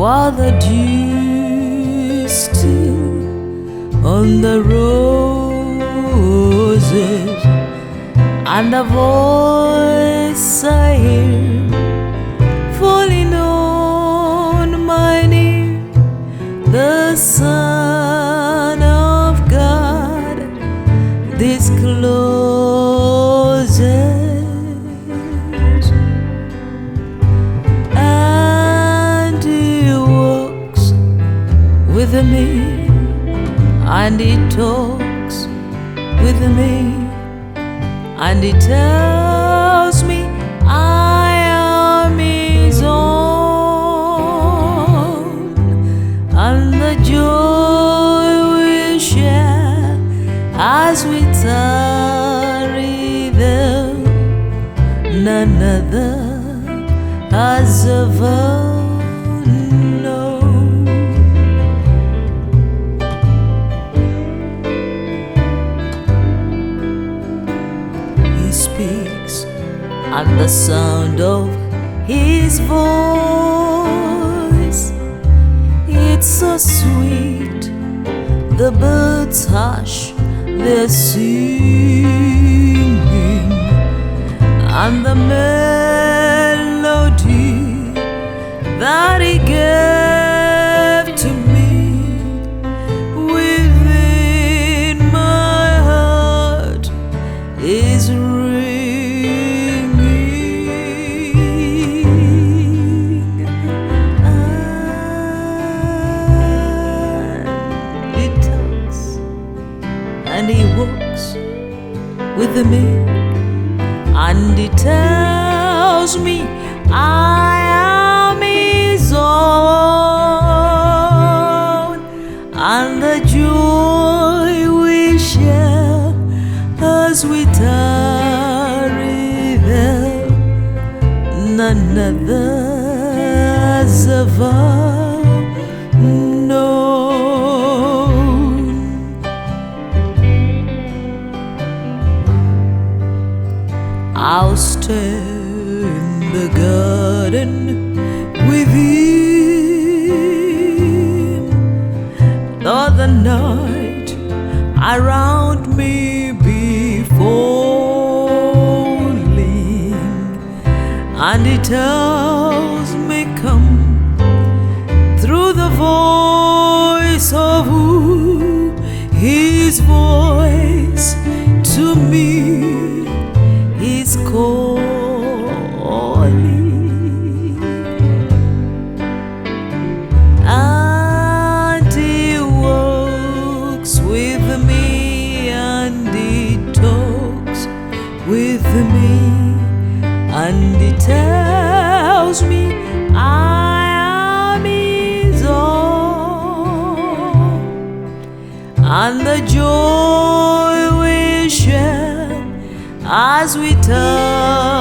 while the dew still on the roses, and the voice I hear falling on my ear, the Son of God discloses, and He walks with me, and He talks with me, and He tells me I am His own, and the joy we share as we tarry there, none other has ever known. He speaks, and the sound of His voice, it's so sweet. The birds hush their singing, and the melody that He gave to me within my heart is ringing, and He talks and He walks with me, and He tells me I am His own, and the joy we share as we tarry there, none others ever known. I'll stay in the garden with Him, though the night around me be falling, and He tells me come through the voice of who His voice to me is calling, and He walks with me, and He talks with me, and He tells me I am His own, and the joy we share as we turn